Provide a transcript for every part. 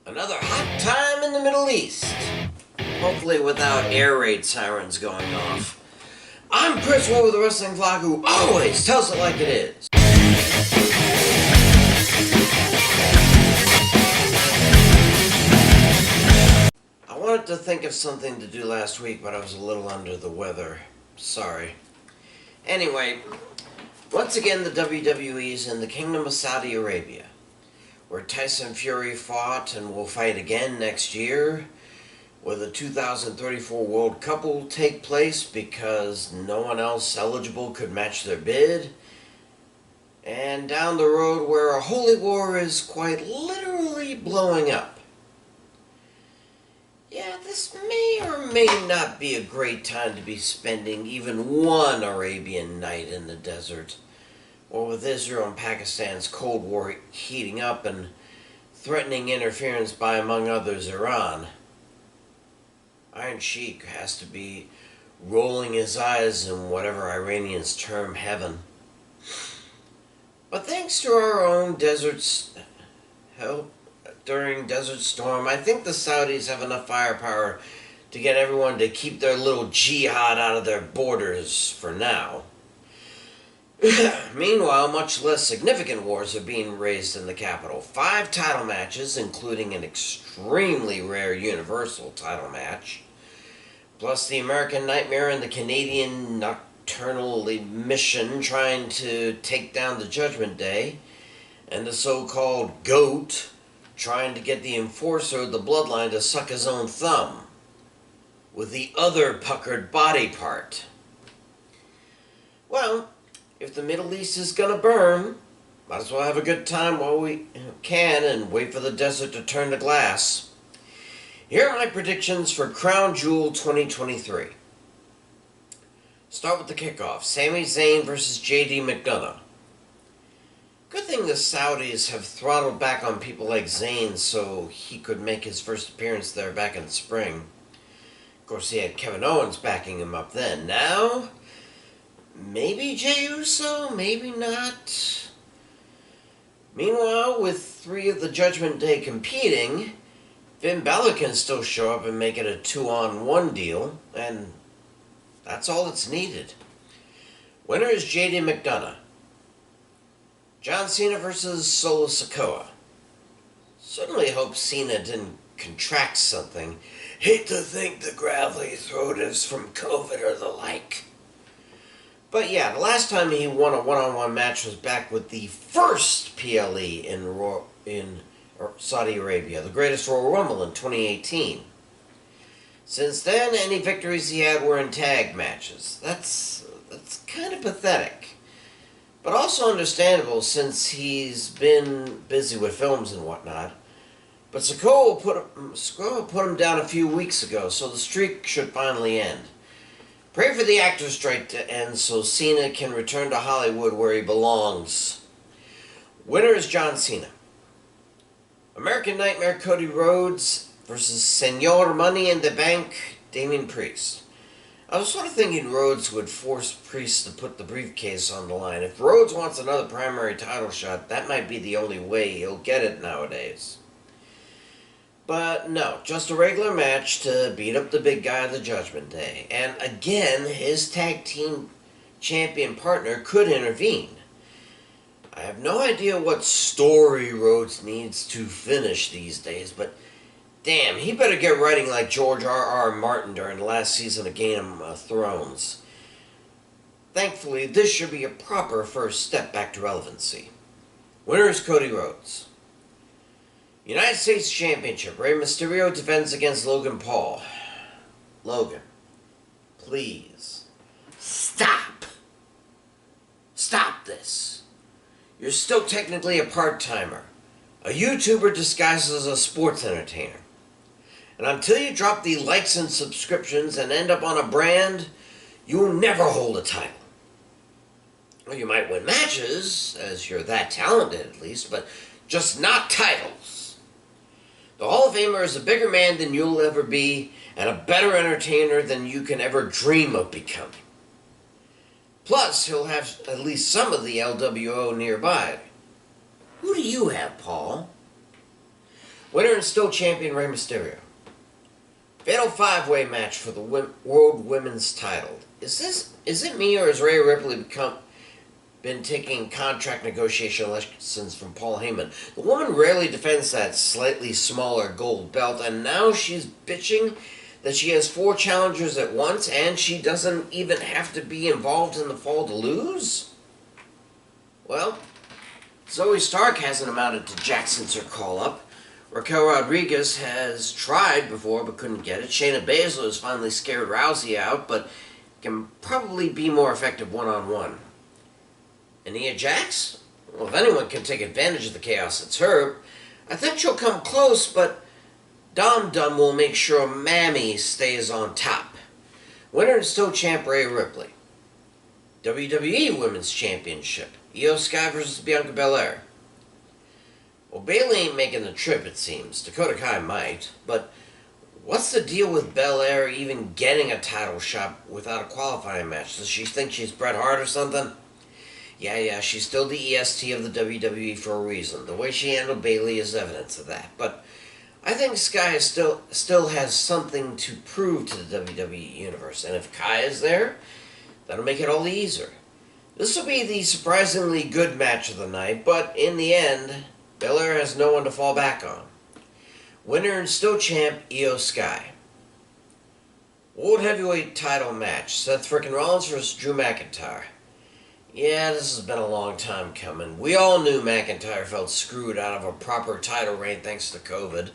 Another hot time in the Middle East. Hopefully without air raid sirens going off. I'm Chris Wolvie with the Wrestling Vlog, who always tells it like it is. I wanted to think of something to do last week, but I was a little under the weather. Sorry. Anyway, once again the WWE's in the Kingdom of Saudi Arabia, where Tyson Fury fought and will fight again next year, where the 2034 World Cup will take place because no one else eligible could match their bid, and down the road where a holy war is quite literally blowing up. Yeah, this may or may not be a great time to be spending even one Arabian night in the desert, or with Israel and Pakistan's Cold War heating up and threatening interference by, among others, Iran. Iron Sheik has to be rolling his eyes in whatever Iranians term heaven. But thanks to our own help during Desert Storm, I think the Saudis have enough firepower to get everyone to keep their little jihad out of their borders for now. Meanwhile, much less significant wars are being raised in the capital. 5 title matches, including an extremely rare Universal title match, plus the American Nightmare and the Canadian Nocturnal Mission trying to take down the Judgment Day, and the so-called GOAT trying to get the Enforcer of the Bloodline to suck his own thumb, with the other puckered body part. Well, if the Middle East is gonna burn, might as well have a good time while we can and wait for the desert to turn to glass. Here are my predictions for Crown Jewel 2023. Start with the kickoff. Sami Zayn versus JD McDonough. Good thing the Saudis have throttled back on people like Zayn so he could make his first appearance there back in the spring. Of course, he had Kevin Owens backing him up then. Now, maybe Jey Uso, maybe not. Meanwhile, with 3 of the Judgment Day competing, Finn Balor can still show up and make it a 2-on-1 deal, and that's all that's needed. Winner is JD McDonough. John Cena versus Solo Sikoa. Certainly hope Cena didn't contract something. Hate to think the gravelly throat is from COVID or the like. But yeah, the last time he won a one-on-one match was back with the first PLE in Saudi Arabia, the Greatest Royal Rumble in 2018. Since then, any victories he had were in tag matches. That's kind of pathetic, but also understandable since he's been busy with films and whatnot. But Sikoa put him down a few weeks ago, so the streak should finally end. Pray for the actor's strike to end so Cena can return to Hollywood where he belongs. Winner is John Cena. American Nightmare Cody Rhodes versus Senor Money in the Bank Damian Priest. I was sort of thinking Rhodes would force Priest to put the briefcase on the line. If Rhodes wants another primary title shot, that might be the only way he'll get it nowadays. But no, just a regular match to beat up the big guy of the Judgment Day. And again, his tag team champion partner could intervene. I have no idea what story Rhodes needs to finish these days, but damn, he better get writing like George R.R. Martin during the last season of Game of Thrones. Thankfully, this should be a proper first step back to relevancy. Winner is Cody Rhodes. United States Championship. Rey Mysterio defends against Logan Paul. Logan, please, stop. Stop this. You're still technically a part-timer, a YouTuber disguised as a sports entertainer. And until you drop the likes and subscriptions and end up on a brand, you'll never hold a title. Well, you might win matches, as you're that talented at least, but just not titles. The Hall of Famer is a bigger man than you'll ever be, and a better entertainer than you can ever dream of becoming. Plus, he'll have at least some of the LWO nearby. Who do you have, Paul? Winner and still champion Rey Mysterio. Fatal 5-way match for the World Women's title. Is it me, or has Rhea Ripley been taking contract negotiation lessons from Paul Heyman? The woman rarely defends that slightly smaller gold belt, and now she's bitching that she has 4 challengers at once and she doesn't even have to be involved in the fall to lose? Well, Zoe Stark hasn't amounted to jack since her call-up. Raquel Rodriguez has tried before but couldn't get it. Shayna Baszler has finally scared Rousey out, but can probably be more effective one-on-one. And Nia Jax? Well, if anyone can take advantage of the chaos, it's her. I think she'll come close, but Dum Dum will make sure Mammy stays on top. Winner and still champ Rhea Ripley. WWE Women's Championship. Io Sky versus Bianca Belair. Well, Bayley ain't making the trip, it seems. Dakota Kai might, but what's the deal with Belair even getting a title shot without a qualifying match? Does she think she's Bret Hart or something? Yeah, she's still the EST of the WWE for a reason. The way she handled Bayley is evidence of that. But I think Sky still has something to prove to the WWE Universe. And if Kai is there, that'll make it all the easier. This will be the surprisingly good match of the night, but in the end, Belair has no one to fall back on. Winner and still champ Io Sky. World Heavyweight title match. Seth frickin' Rollins versus Drew McIntyre. Yeah, this has been a long time coming. We all knew McIntyre felt screwed out of a proper title reign thanks to COVID.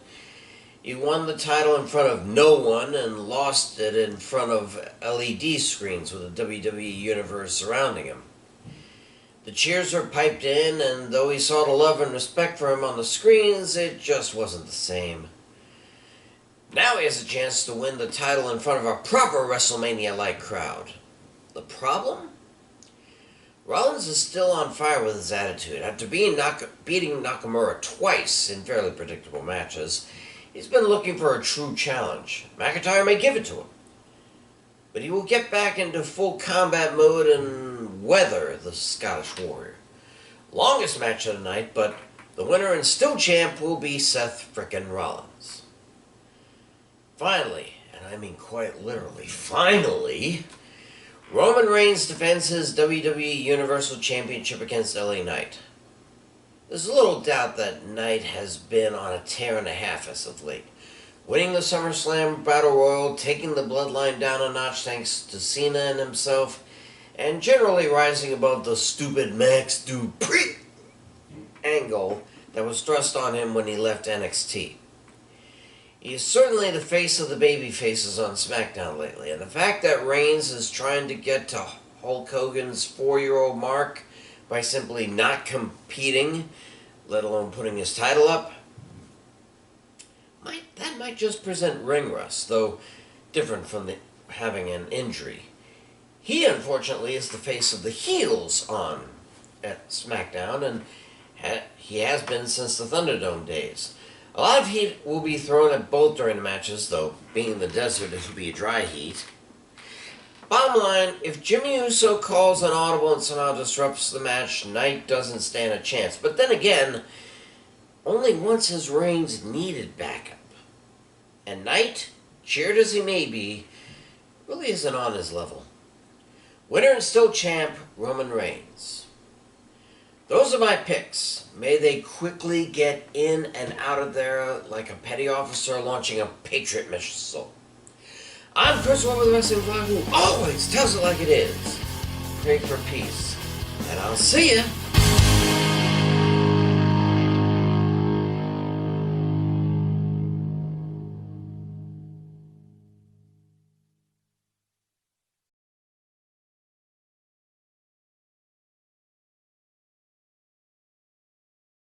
He won the title in front of no one and lost it in front of LED screens with the WWE Universe surrounding him. The cheers were piped in, and though he saw the love and respect for him on the screens, it just wasn't the same. Now he has a chance to win the title in front of a proper WrestleMania-like crowd. The problem? Rollins is still on fire with his attitude. After beating Nakamura twice in fairly predictable matches, he's been looking for a true challenge. McIntyre may give it to him, but he will get back into full combat mode and weather the Scottish Warrior. Longest match of the night, but the winner and still champ will be Seth frickin' Rollins. Finally, and I mean quite literally, finally, Roman Reigns defends his WWE Universal Championship against LA Knight. There's little doubt that Knight has been on a tear and a half as of late. Winning the SummerSlam Battle Royal, taking the bloodline down a notch thanks to Cena and himself, and generally rising above the stupid Max Dupree angle that was thrust on him when he left NXT. He is certainly the face of the baby faces on SmackDown lately, and the fact that Reigns is trying to get to Hulk Hogan's 4-year-old mark by simply not competing, let alone putting his title up, that might just present ring rust, though different from having an injury. He, unfortunately, is the face of the heels at SmackDown, and he has been since the Thunderdome days. A lot of heat will be thrown at both during the matches, though being in the desert, it will be a dry heat. Bottom line, if Jimmy Uso calls an audible and somehow disrupts the match, Knight doesn't stand a chance. But then again, only once has Reigns needed backup. And Knight, cheered as he may be, really isn't on his level. Winner and still champ, Roman Reigns. Those are my picks. May they quickly get in and out of there like a petty officer launching a Patriot missile. I'm Chris Wolvie, the Wrestling Vlog, who always tells it like it is. Pray for peace. And I'll see ya